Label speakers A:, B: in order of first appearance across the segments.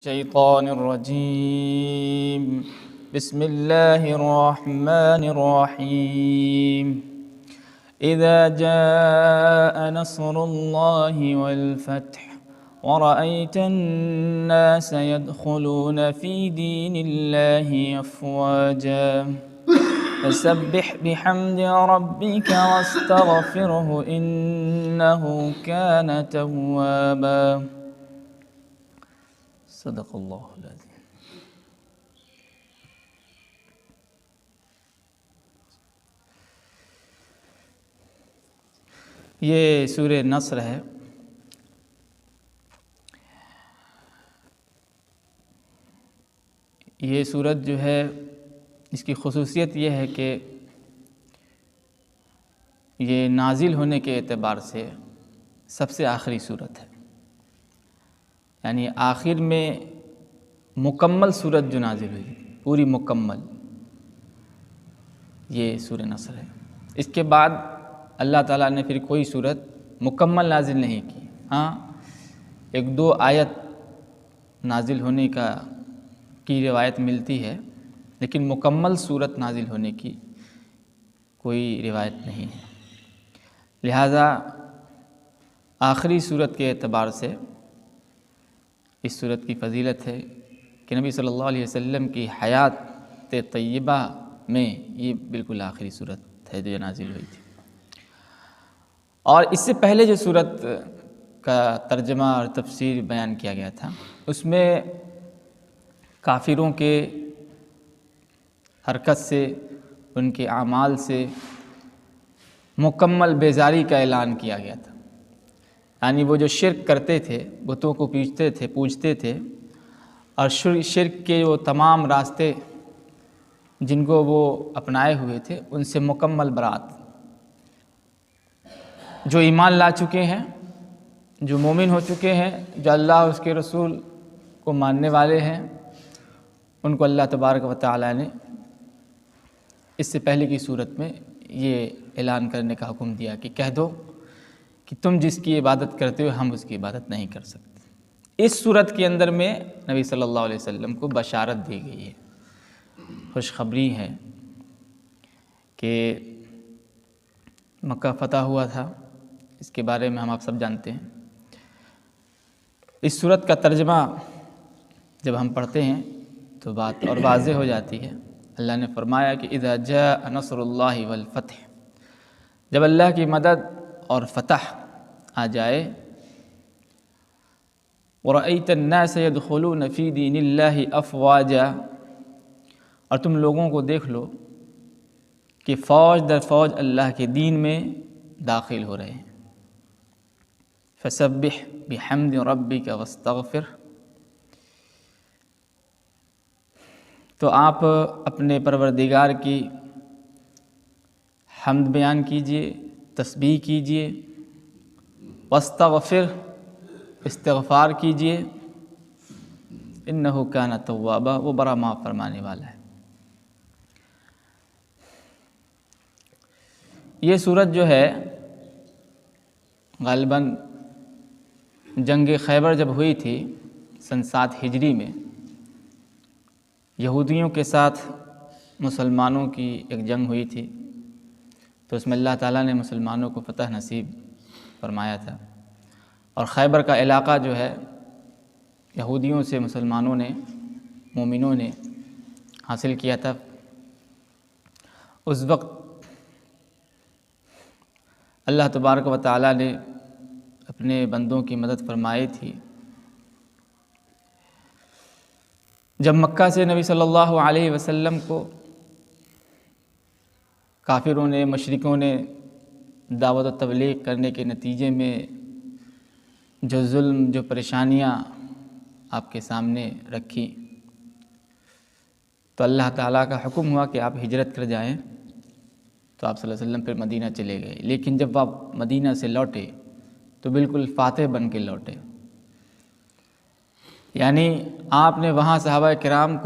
A: الشيطان الرجيم بسم الله الرحمن الرحيم إذا جاء نصر الله والفتح ورأيت الناس يدخلون في دين الله أفواجا فسبح بحمد ربك واستغفره إنه كان توابا صدق اللہ العظیم۔ یہ سورہ نصر ہے۔ یہ سورت جو ہے اس کی خصوصیت یہ ہے کہ یہ نازل ہونے کے اعتبار سے سب سے آخری سورت ہے، یعنی آخر میں مکمل سورت جو نازل ہوئی پوری مکمل، یہ سورہ نصر ہے۔ اس کے بعد اللہ تعالیٰ نے پھر کوئی سورت مکمل نازل نہیں کی، ہاں ایک دو آیت نازل ہونے کی روایت ملتی ہے، لیکن مکمل سورت نازل ہونے کی کوئی روایت نہیں ہے۔ لہذا آخری سورت کے اعتبار سے اس سورت کی فضیلت ہے کہ نبی صلی اللہ علیہ وسلم کی حیات طیبہ میں یہ بالکل آخری سورت ہے جو نازل ہوئی تھی۔ اور اس سے پہلے جو سورت کا ترجمہ اور تفسیر بیان کیا گیا تھا، اس میں کافروں کے حرکت سے، ان کے اعمال سے مکمل بیزاری کا اعلان کیا گیا تھا، یعنی وہ جو شرک کرتے تھے، بتوں کو پوجتے تھے اور شرک کے وہ تمام راستے جن کو وہ اپنائے ہوئے تھے ان سے مکمل برات۔ جو ایمان لا چکے ہیں، جو مومن ہو چکے ہیں، جو اللہ اور اس کے رسول کو ماننے والے ہیں، ان کو اللہ تبارک و تعالی نے اس سے پہلے کی صورت میں یہ اعلان کرنے کا حکم دیا کہ کہہ دو کہ تم جس کی عبادت کرتے ہو ہم اس کی عبادت نہیں کر سکتے۔ اس صورت کے اندر میں نبی صلی اللہ علیہ وسلم کو بشارت دی گئی ہے، خوشخبری ہے کہ مکہ فتح ہوا تھا، اس کے بارے میں ہم آپ سب جانتے ہیں۔ اس صورت کا ترجمہ جب ہم پڑھتے ہیں تو بات اور واضح ہو جاتی ہے۔ اللہ نے فرمایا کہ اذا جاء نصر اللہ والفتح، جب اللہ کی مدد اور فتح آ جائے، وَرَأَيْتَ النَّاسَ يَدْخُلُونَ فِي دِينِ اللَّهِ أَفْوَاجًا، اور تم لوگوں کو دیکھ لو کہ فوج در فوج اللہ کے دین میں داخل ہو رہے ہیں۔ فَسَبِّحْ بِحَمْدِ رَبِّكَ وَاسْتَغْفِرْ، تو آپ اپنے پروردگار کی حمد بیان کیجئے، تسبیح کیجئے، واستغفر، استغفار کیجئے، انہ کان توابا، وہ بڑا معاف فرمانے والا ہے۔ یہ سورت جو ہے غالباً جنگ خیبر جب ہوئی تھی سن 7 ہجری میں، یہودیوں کے ساتھ مسلمانوں کی ایک جنگ ہوئی تھی، تو اس میں اللہ تعالیٰ نے مسلمانوں کو فتح نصیب فرمایا تھا، اور خیبر کا علاقہ جو ہے یہودیوں سے مسلمانوں نے، مومنوں نے حاصل کیا تھا۔ اس وقت اللہ تبارک و تعالیٰ نے اپنے بندوں کی مدد فرمائی تھی۔ جب مکہ سے نبی صلی اللہ علیہ وسلم کو کافروں نے، مشرکوں نے دعوت و تبلیغ کرنے کے نتیجے میں جو ظلم، جو پریشانیاں آپ کے سامنے رکھی، تو اللہ تعالیٰ کا حکم ہوا کہ آپ ہجرت کر جائیں، تو آپ صلی اللہ علیہ وسلم پھر مدینہ چلے گئے۔ لیکن جب آپ مدینہ سے لوٹے تو بالکل فاتح بن کے لوٹے، یعنی آپ نے وہاں صحابہ کرام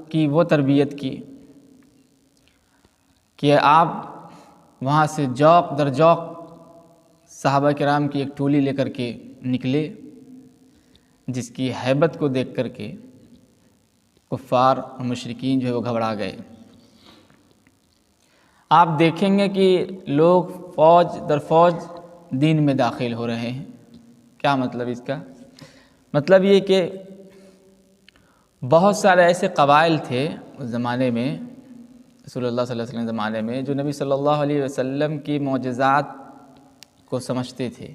A: کی وہ تربیت کی کہ آپ وہاں سے جوق در جوق صحابہ کرام کی ایک ٹولی لے کر کے نکلے، جس کی ہیبت کو دیکھ کر کے کفار اور مشرکین جو ہے وہ گھبرا گئے۔ آپ دیکھیں گے کہ لوگ فوج در فوج دین میں داخل ہو رہے ہیں۔ کیا مطلب اس کا؟ مطلب یہ کہ بہت سارے ایسے قبائل تھے اس زمانے میں، رسول اللہ صلی اللہ علیہ وسلم زمانے میں، جو نبی صلی اللہ علیہ وسلم کی معجزات کو سمجھتے تھے،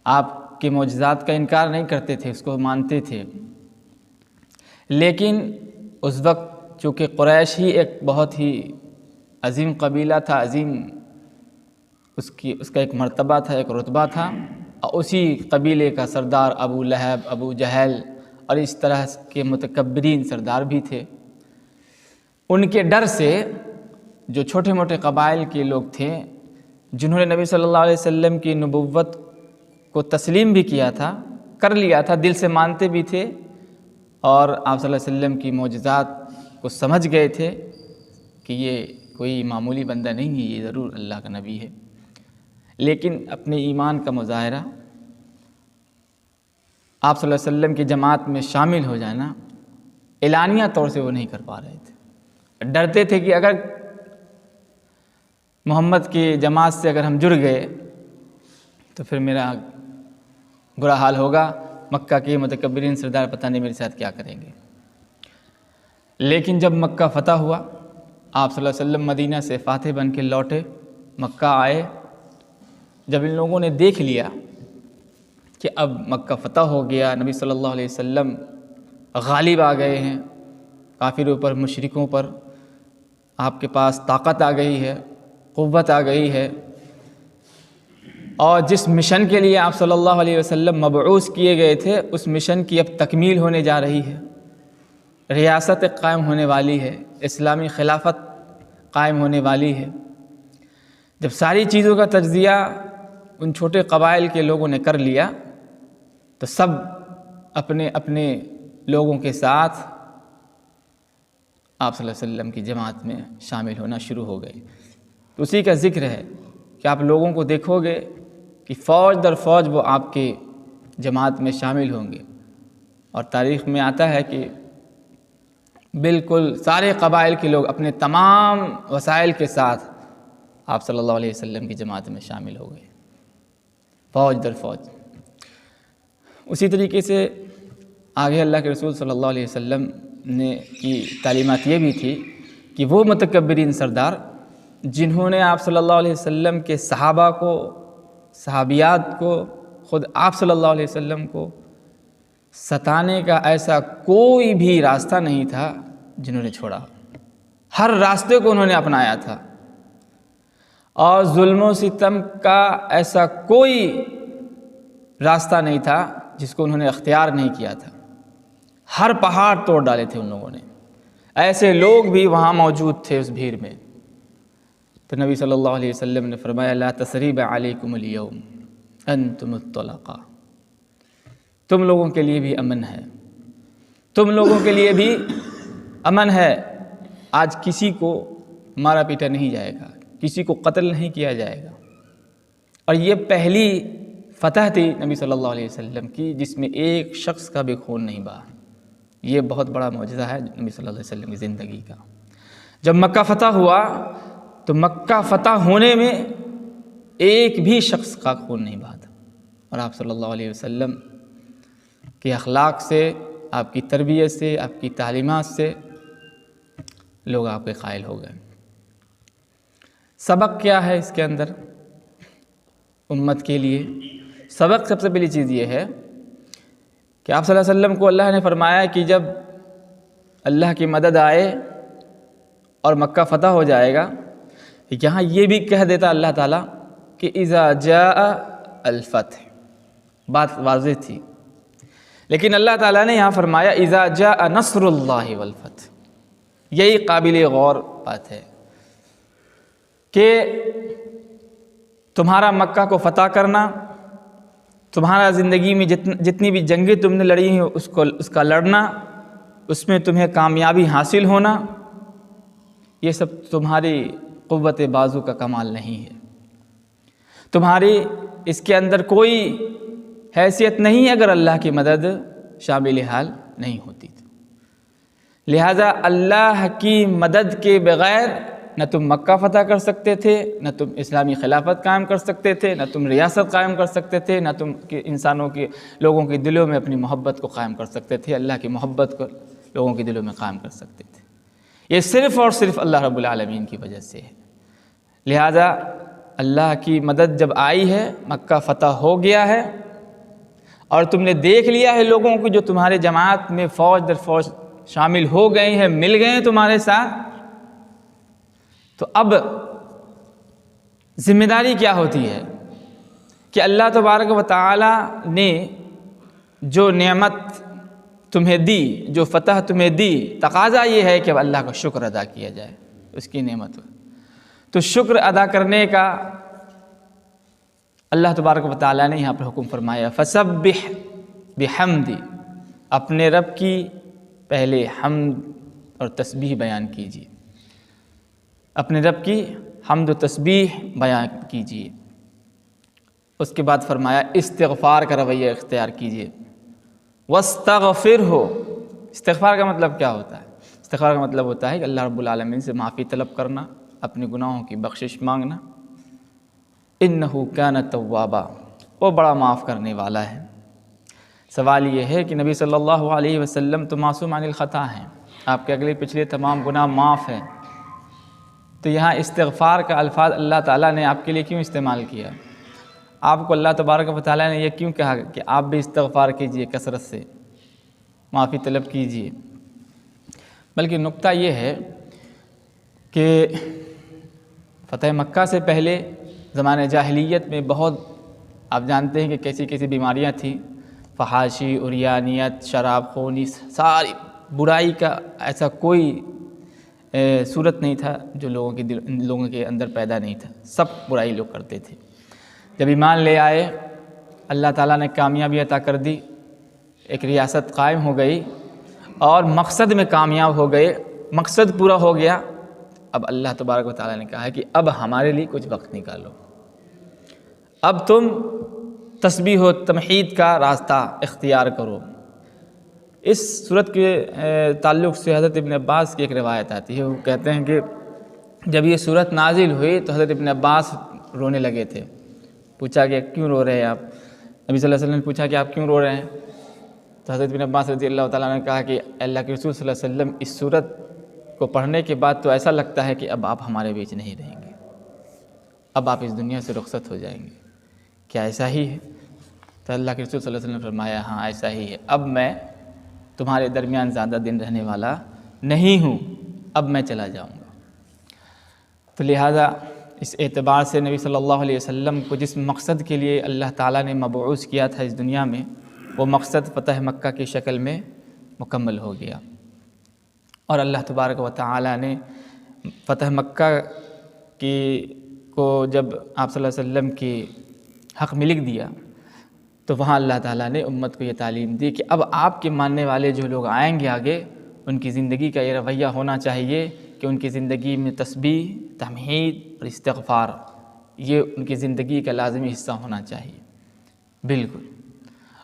A: آپ کے معجزات کا انکار نہیں کرتے تھے، اس کو مانتے تھے۔ لیکن اس وقت چونکہ قریش ہی ایک بہت ہی عظیم قبیلہ تھا، عظیم اس کا ایک مرتبہ تھا، ایک رتبہ تھا، اور اسی قبیلے کا سردار ابو لہب، ابو جہل اور اس طرح کے متکبرین سردار بھی تھے۔ ان کے ڈر سے جو چھوٹے موٹے قبائل کے لوگ تھے، جنہوں نے نبی صلی اللہ علیہ وسلم کی نبوت کو تسلیم بھی کیا تھا، کر لیا تھا، دل سے مانتے بھی تھے، اور آپ صلی اللہ علیہ وسلم کی معجزات کو سمجھ گئے تھے کہ یہ کوئی معمولی بندہ نہیں ہے، یہ ضرور اللہ کا نبی ہے، لیکن اپنے ایمان کا مظاہرہ آپ صلی اللہ علیہ وسلم کی جماعت میں شامل ہو جانا اعلانیہ طور سے وہ نہیں کر پا رہے تھے۔ ڈرتے تھے کہ اگر محمد کی جماعت سے اگر ہم جڑ گئے تو پھر میرا برا حال ہوگا، مکہ کے متکبرین سردار پتہ نہیں میرے ساتھ کیا کریں گے۔ لیکن جب مکہ فتح ہوا، آپ صلی اللہ علیہ وسلم مدینہ سے فاتح بن کے لوٹے، مکہ آئے، جب ان لوگوں نے دیکھ لیا کہ اب مکہ فتح ہو گیا، نبی صلی اللہ علیہ وسلم غالب آ گئے ہیں کافروں پر، مشرکوں پر، آپ کے پاس طاقت آ گئی ہے، قوت آ گئی ہے، اور جس مشن کے لیے آپ صلی اللہ علیہ وسلم مبعوث کیے گئے تھے، اس مشن کی اب تکمیل ہونے جا رہی ہے، ریاست قائم ہونے والی ہے، اسلامی خلافت قائم ہونے والی ہے۔ جب ساری چیزوں کا تجزیہ ان چھوٹے قبائل کے لوگوں نے کر لیا تو سب اپنے اپنے لوگوں کے ساتھ آپ صلی اللہ علیہ وسلم کی جماعت میں شامل ہونا شروع ہو گئے۔ تو اسی کا ذکر ہے کہ آپ لوگوں کو دیکھو گے کہ فوج در فوج وہ آپ کے جماعت میں شامل ہوں گے، اور تاریخ میں آتا ہے کہ بالکل سارے قبائل کے لوگ اپنے تمام وسائل کے ساتھ آپ صلی اللہ علیہ وسلم کی جماعت میں شامل ہو گئے، فوج در فوج۔ اسی طریقے سے آگے اللہ کے رسول صلی اللہ علیہ وسلم نے کی تعلیمات یہ بھی تھی کہ وہ متکبرین سردار جنہوں نے آپ صلی اللہ علیہ وسلم کے صحابہ کو، صحابیات کو، خود آپ صلی اللہ علیہ وسلم کو ستانے کا ایسا کوئی بھی راستہ نہیں تھا جنہوں نے چھوڑا، ہر راستے کو انہوں نے اپنایا تھا، اور ظلم و ستم کا ایسا کوئی راستہ نہیں تھا جس کو انہوں نے اختیار نہیں کیا تھا، ہر پہاڑ توڑ ڈالے تھے ان لوگوں نے۔ ایسے لوگ بھی وہاں موجود تھے اس بھیڑ میں۔ تو نبی صلی اللہ علیہ وسلم نے فرمایا لا تثریب علیکم اليوم انتم الطلقاء، تم لوگوں کے لیے بھی امن ہے، تم لوگوں کے لیے بھی امن ہے، آج کسی کو مارا پیٹا نہیں جائے گا، کسی کو قتل نہیں کیا جائے گا۔ اور یہ پہلی فتح تھی نبی صلی اللہ علیہ وسلم کی جس میں ایک شخص کا بھی خون نہیں بہا۔ یہ بہت بڑا معجزہ ہے نبی صلی اللہ علیہ وسلم کی زندگی کا۔ جب مکہ فتح ہوا تو مکہ فتح ہونے میں ایک بھی شخص کا خون نہیں بہا تھا، اور آپ صلی اللہ علیہ وسلم کے اخلاق سے، آپ کی تربیت سے، آپ کی تعلیمات سے لوگ آپ کے قائل ہو گئے۔ سبق کیا ہے اس کے اندر امت کے لیے؟ سبق سب سے پہلی چیز یہ ہے کہ آپ صلی اللہ علیہ وسلم کو اللہ نے فرمایا کہ جب اللہ کی مدد آئے اور مکہ فتح ہو جائے گا، یہاں یہ بھی کہہ دیتا اللہ تعالیٰ کہ اذا جاء الفتح، بات واضح تھی، لیکن اللہ تعالیٰ نے یہاں فرمایا اذا جاء نصر اللہ والفتح۔ یہی قابل غور بات ہے کہ تمہارا مکہ کو فتح کرنا، تمہارا زندگی میں جتنی بھی جنگیں تم نے لڑی ہیں اس کا لڑنا، اس میں تمہیں کامیابی حاصل ہونا، یہ سب تمہاری قوت بازو کا کمال نہیں ہے، تمہاری اس کے اندر کوئی حیثیت نہیں اگر اللہ کی مدد شامل حال نہیں ہوتی۔ لہٰذا اللہ کی مدد کے بغیر نہ تم مکہ فتح کر سکتے تھے، نہ تم اسلامی خلافت قائم کر سکتے تھے، نہ تم ریاست قائم کر سکتے تھے، نہ تم انسانوں کے لوگوں کے دلوں میں اپنی محبت کو قائم کر سکتے تھے، اللہ کی محبت کو لوگوں کے دلوں میں قائم کر سکتے تھے۔ یہ صرف اور صرف اللہ رب العالمین کی وجہ سے ہے۔ لہٰذا اللہ کی مدد جب آئی ہے، مکہ فتح ہو گیا ہے، اور تم نے دیکھ لیا ہے لوگوں کو جو تمہارے جماعت میں فوج در فوج شامل ہو گئے ہیں، مل گئے ہیں تمہارے ساتھ، تو اب ذمہ داری کیا ہوتی ہے کہ اللہ تبارک و تعالی نے جو نعمت تمہیں دی، جو فتح تمہیں دی، تقاضا یہ ہے کہ اب اللہ کا شکر ادا کیا جائے اس کی نعمت۔ تو شکر ادا کرنے کا اللہ تبارک و تعالیٰ نے یہاں پر حکم فرمایا، فسبح بحمد، اپنے رب کی پہلے حمد اور تسبیح بیان کیجیے، اپنے رب کی حمد و تسبیح بیان کیجیے۔ اس کے بعد فرمایا استغفار کا رویہ اختیار کیجیے، واستغفرہ۔ استغفار کا مطلب کیا ہوتا ہے؟ استغفار کا مطلب ہوتا ہے کہ اللہ رب العالمین سے معافی طلب کرنا، اپنے گناہوں کی بخشش مانگنا۔ انہ کان توابا، وہ بڑا معاف کرنے والا ہے۔ سوال یہ ہے کہ نبی صلی اللہ علیہ وسلم تو معصوم عن الخطا ہیں، آپ کے اگلے پچھلے تمام گناہ معاف ہیں، تو یہاں استغفار کا الفاظ اللہ تعالیٰ نے آپ کے لیے کیوں استعمال کیا؟ آپ کو اللہ تبارک و تعالیٰ نے یہ کیوں کہا کہ آپ بھی استغفار کیجئے، کثرت سے معافی طلب کیجئے؟ بلکہ نکتہ یہ ہے کہ فتح مکہ سے پہلے زمانہ جاہلیت میں بہت، آپ جانتے ہیں کہ کیسی کیسی بیماریاں تھیں، فحاشی، عریانیت، شراب خونی، ساری برائی کا ایسا کوئی صورت نہیں تھا جو لوگوں کے اندر پیدا نہیں تھا، سب برائی لوگ کرتے تھے۔ جب ایمان لے آئے، اللہ تعالیٰ نے کامیابی عطا کر دی، ایک ریاست قائم ہو گئی اور مقصد میں کامیاب ہو گئے، مقصد پورا ہو گیا۔ اب اللہ تبارک و تعالیٰ نے کہا کہ اب ہمارے لیے کچھ وقت نکالو، اب تم تسبیح و تمحید کا راستہ اختیار کرو۔ اس صورت کے تعلق سے حضرت ابن عباس کی ایک روایت آتی ہے، وہ کہتے ہیں کہ جب یہ صورت نازل ہوئی تو حضرت ابن عباس رونے لگے تھے۔ پوچھا کہ کیوں رو رہے ہیں آپ؟ نبی صلی اللہ علیہ وسلم نے پوچھا کہ آپ کیوں رو رہے ہیں؟ تو حضرت ابن عباس رضی اللہ تعالیٰ نے کہا کہ اللہ کے رسول صلی اللہ علیہ وسلم اس صورت کو پڑھنے کے بعد تو ایسا لگتا ہے کہ اب آپ ہمارے بیچ نہیں رہیں گے، اب آپ اس دنیا سے رخصت ہو جائیں گے۔ کیا ایسا ہی ہے؟ تو اللہ کے رسول صلی اللہ علیہ وسلم نے فرمایا ہاں ایسا ہی ہے، اب میں تمہارے درمیان زیادہ دن رہنے والا نہیں ہوں، اب میں چلا جاؤں گا۔ تو لہٰذا اس اعتبار سے نبی صلی اللہ علیہ وسلم کو جس مقصد کے لیے اللہ تعالیٰ نے مبعوث کیا تھا اس دنیا میں، وہ مقصد فتح مکہ کی شکل میں مکمل ہو گیا، اور اللہ تبارک و تعالیٰ نے فتح مکہ کو جب آپ صلی اللہ علیہ وسلم کی حق میں لکھ دیا تو وہاں اللہ تعالیٰ نے امت کو یہ تعلیم دی کہ اب آپ کے ماننے والے جو لوگ آئیں گے آگے، ان کی زندگی کا یہ رویہ ہونا چاہیے کہ ان کی زندگی میں تسبیح، تمحید اور استغفار یہ ان کی زندگی کا لازمی حصہ ہونا چاہیے۔ بالکل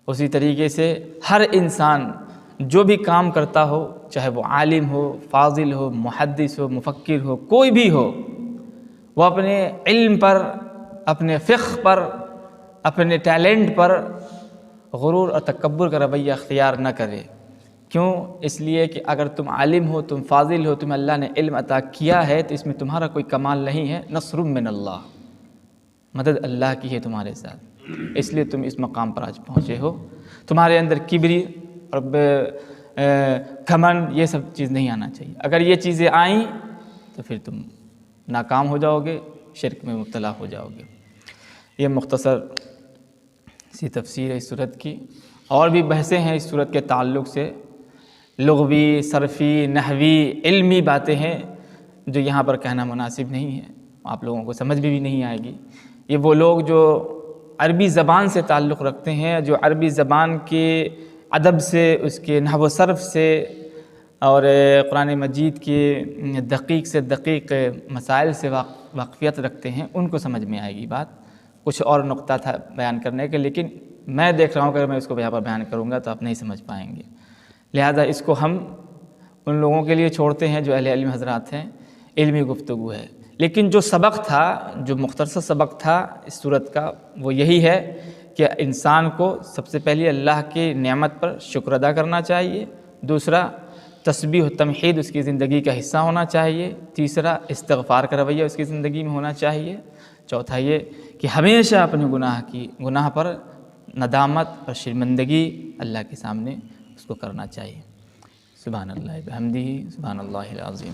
A: اسی طریقے سے ہر انسان جو بھی کام کرتا ہو، چاہے وہ عالم ہو، فاضل ہو، محدث ہو، مفکر ہو، کوئی بھی ہو، وہ اپنے علم پر، اپنے فقہ پر، اپنے ٹیلنٹ پر غرور اور تکبر کا رویہ اختیار نہ کرے۔ کیوں؟ اس لیے کہ اگر تم عالم ہو، تم فاضل ہو، تمہیں اللہ نے علم عطا کیا ہے تو اس میں تمہارا کوئی کمال نہیں ہے، نصر من اللہ، مدد اللہ کی ہے تمہارے ساتھ، اس لیے تم اس مقام پر آج پہنچے ہو۔ تمہارے اندر کبری اور گھمنڈ یہ سب چیز نہیں آنا چاہیے۔ اگر یہ چیزیں آئیں تو پھر تم ناکام ہو جاؤ گے، شرک میں مبتلا ہو جاؤ گے۔ یہ مختصر سی تفسیر ہے اس صورت کی، اور بھی بحثیں ہیں اس صورت کے تعلق سے، لغوی، صرفی، نحوی، علمی باتیں ہیں جو یہاں پر کہنا مناسب نہیں ہے، آپ لوگوں کو سمجھ بھی نہیں آئے گی۔ یہ وہ لوگ جو عربی زبان سے تعلق رکھتے ہیں، جو عربی زبان کے ادب سے، اس کے نحو و صرف سے اور قرآن مجید کے دقیق سے دقیق مسائل سے واقفیت رکھتے ہیں، ان کو سمجھ میں آئے گی بات۔ کچھ اور نقطہ تھا بیان کرنے کے، لیکن میں دیکھ رہا ہوں کہ اگر میں اس کو یہاں پر بیان کروں گا تو آپ نہیں سمجھ پائیں گے، لہذا اس کو ہم ان لوگوں کے لیے چھوڑتے ہیں جو اہل علم حضرات ہیں، علمی گفتگو ہے۔ لیکن جو سبق تھا، جو مختصر سبق تھا اس صورت کا، وہ یہی ہے کہ انسان کو سب سے پہلے اللہ کی نعمت پر شکر ادا کرنا چاہیے، دوسرا تسبیح و تمحید اس کی زندگی کا حصہ ہونا چاہیے، تیسرا استغفار کا رویہ اس کی زندگی میں ہونا چاہیے، چوتھا یہ کہ ہمیشہ اپنے گناہ پر ندامت اور شرمندگی اللہ کے سامنے اس کو کرنا چاہیے۔ سبحان اللہ بحمدہ، سبحان اللہ العظیم۔